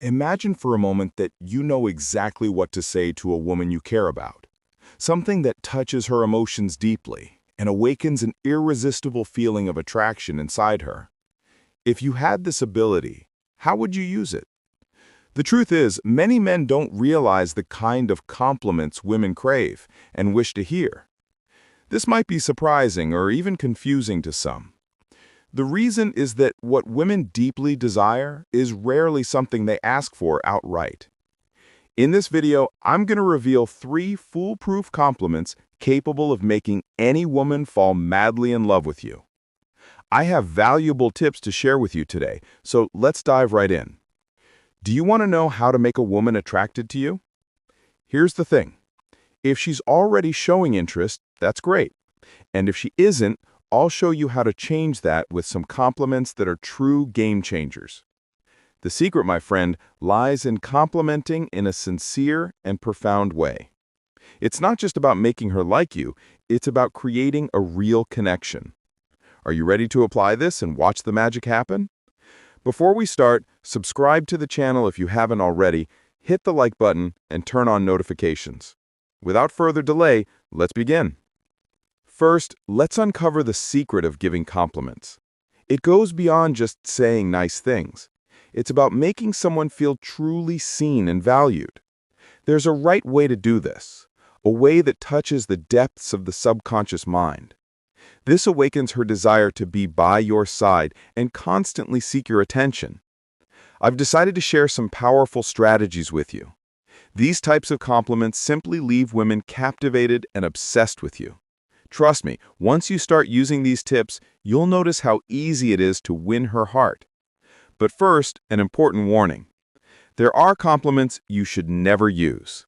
Imagine for a moment that you know exactly what to say to a woman you care about. Something that touches her emotions deeply and awakens an irresistible feeling of attraction inside her. If you had this ability, how would you use it? The truth is, many men don't realize the kind of compliments women crave and wish to hear. This might be surprising or even confusing to some. The reason is that what women deeply desire is rarely something they ask for outright. In this video, I'm going to reveal 3 foolproof compliments capable of making any woman fall madly in love with you. I have valuable tips to share with you today, so let's dive right in. Do you want to know how to make a woman attracted to you? Here's the thing. If she's already showing interest, that's great. And if she isn't, I'll show you how to change that with some compliments that are true game changers. The secret, my friend, lies in complimenting in a sincere and profound way. It's not just about making her like you, it's about creating a real connection. Are you ready to apply this and watch the magic happen? Before we start, subscribe to the channel if you haven't already, hit the like button, and turn on notifications. Without further delay, let's begin. First, let's uncover the secret of giving compliments. It goes beyond just saying nice things. It's about making someone feel truly seen and valued. There's a right way to do this, a way that touches the depths of the subconscious mind. This awakens her desire to be by your side and constantly seek your attention. I've decided to share some powerful strategies with you. These types of compliments simply leave women captivated and obsessed with you. Trust me, once you start using these tips, you'll notice how easy it is to win her heart. But first, an important warning. There are compliments you should never use.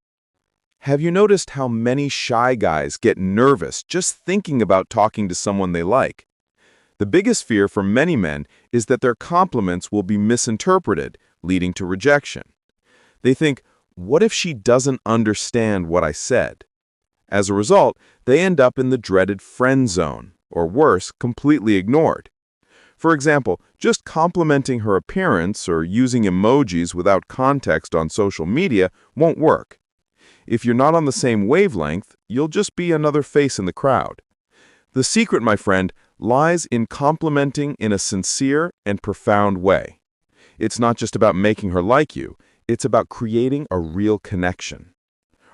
Have you noticed how many shy guys get nervous just thinking about talking to someone they like? The biggest fear for many men is that their compliments will be misinterpreted, leading to rejection. They think, what if she doesn't understand what I said? As a result, they end up in the dreaded friend zone, or worse, completely ignored. For example, just complimenting her appearance or using emojis without context on social media won't work. If you're not on the same wavelength, you'll just be another face in the crowd. The secret, my friend, lies in complimenting in a sincere and profound way. It's not just about making her like you, it's about creating a real connection.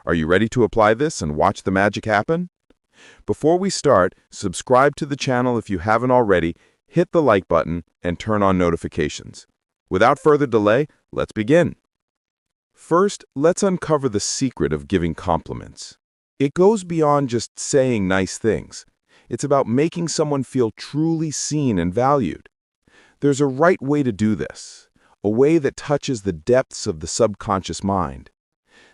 Are you ready to apply this and watch the magic happen? Before we start, subscribe to the channel if you haven't already, hit the like button, and turn on notifications. Without further delay, let's begin. First, let's uncover the secret of giving compliments. It goes beyond just saying nice things. It's about making someone feel truly seen and valued. There's a right way to do this, a way that touches the depths of the subconscious mind.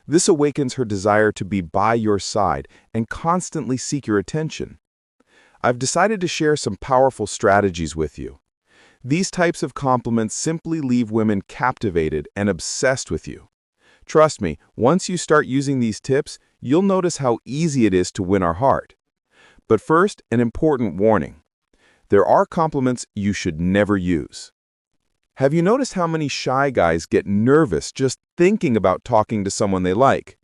This awakens her desire to be by your side and constantly seek your attention. I've decided to share some powerful strategies with you. These types of compliments simply leave women captivated and obsessed with you. Trust me, once you start using these tips, you'll notice how easy it is to win our heart. But first, an important warning. There are compliments you should never use. Have you noticed how many shy guys get nervous just thinking about talking to someone they like?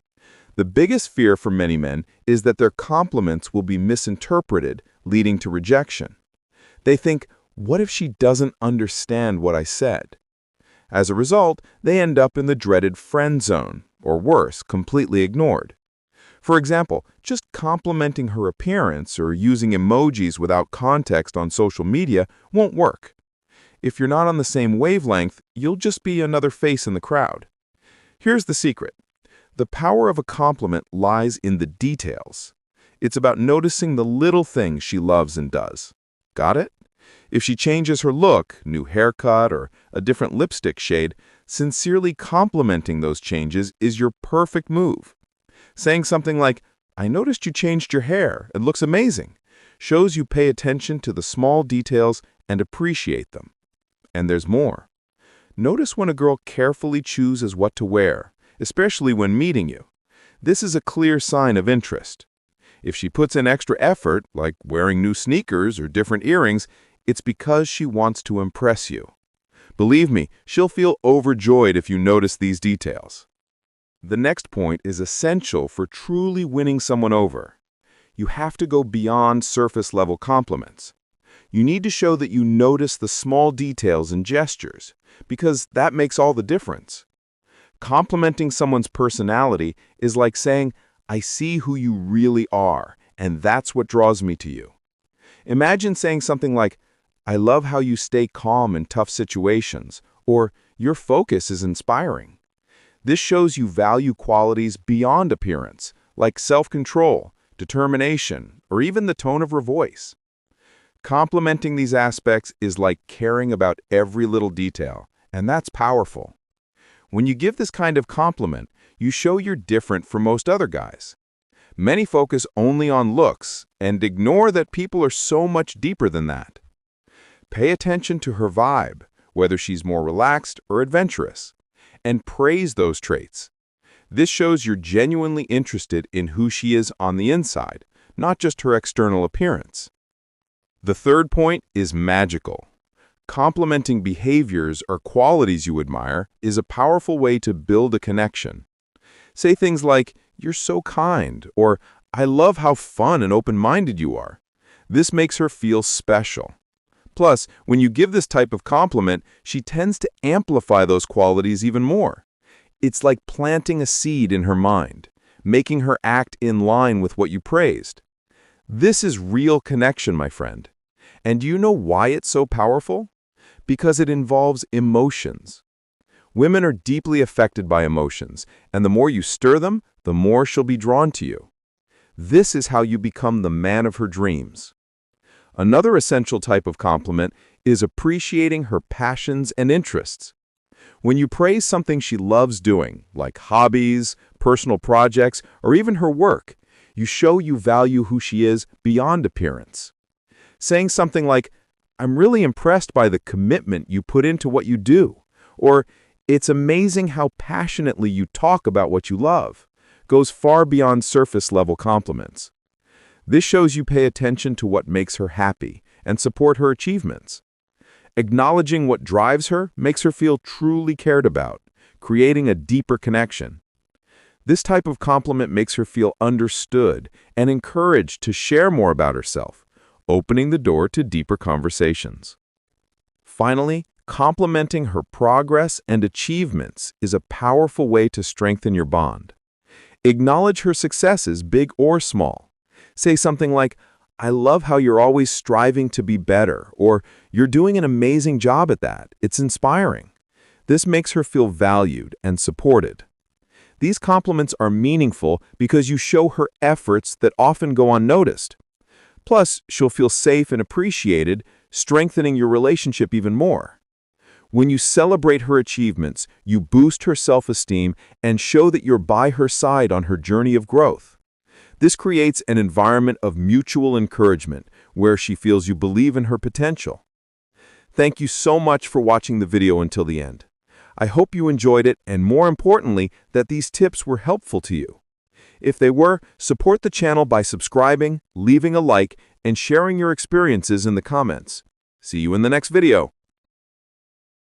The biggest fear for many men is that their compliments will be misinterpreted, leading to rejection. They think, what if she doesn't understand what I said? As a result, they end up in the dreaded friend zone, or worse, completely ignored. For example, just complimenting her appearance or using emojis without context on social media won't work. If you're not on the same wavelength, you'll just be another face in the crowd. Here's the secret. The power of a compliment lies in the details. It's about noticing the little things she loves and does. Got it? If she changes her look, new haircut, or a different lipstick shade, sincerely complimenting those changes is your perfect move. Saying something like, I noticed you changed your hair, it looks amazing, shows you pay attention to the small details and appreciate them. And there's more. Notice when a girl carefully chooses what to wear, especially when meeting you. This is a clear sign of interest. If she puts in extra effort, like wearing new sneakers or different earrings, it's because she wants to impress you. Believe me, she'll feel overjoyed if you notice these details. The next point is essential for truly winning someone over. You have to go beyond surface-level compliments. You need to show that you notice the small details and gestures, because that makes all the difference. Complimenting someone's personality is like saying, "I see who you really are, and that's what draws me to you." Imagine saying something like, "I love how you stay calm in tough situations," or "Your focus is inspiring." This shows you value qualities beyond appearance, like self-control, determination, or even the tone of her voice. Complimenting these aspects is like caring about every little detail, and that's powerful. When you give this kind of compliment, you show you're different from most other guys. Many focus only on looks and ignore that people are so much deeper than that. Pay attention to her vibe, whether she's more relaxed or adventurous, and praise those traits. This shows you're genuinely interested in who she is on the inside, not just her external appearance. The third point is magical. Complimenting behaviors or qualities you admire is a powerful way to build a connection. Say things like, "You're so kind," or "I love how fun and open-minded you are." This makes her feel special. Plus, when you give this type of compliment, she tends to amplify those qualities even more. It's like planting a seed in her mind, making her act in line with what you praised. This is real connection, my friend. And do you know why it's so powerful? Because it involves emotions. Women are deeply affected by emotions, and the more you stir them, the more she'll be drawn to you. This is how you become the man of her dreams. Another essential type of compliment is appreciating her passions and interests. When you praise something she loves doing, like hobbies, personal projects, or even her work, you show you value who she is beyond appearance. Saying something like, "I'm really impressed by the commitment you put into what you do," or "It's amazing how passionately you talk about what you love," goes far beyond surface-level compliments. This shows you pay attention to what makes her happy and support her achievements. Acknowledging what drives her makes her feel truly cared about, creating a deeper connection. This type of compliment makes her feel understood and encouraged to share more about herself, opening the door to deeper conversations. Finally, complimenting her progress and achievements is a powerful way to strengthen your bond. Acknowledge her successes, big or small. Say something like, "I love how you're always striving to be better," or "You're doing an amazing job at that. It's inspiring." This makes her feel valued and supported. These compliments are meaningful because you show her efforts that often go unnoticed. Plus, she'll feel safe and appreciated, strengthening your relationship even more. When you celebrate her achievements, you boost her self-esteem and show that you're by her side on her journey of growth. This creates an environment of mutual encouragement where she feels you believe in her potential. Thank you so much for watching the video until the end. I hope you enjoyed it, and more importantly, that these tips were helpful to you. If they were, support the channel by subscribing, leaving a like, and sharing your experiences in the comments. See you in the next video.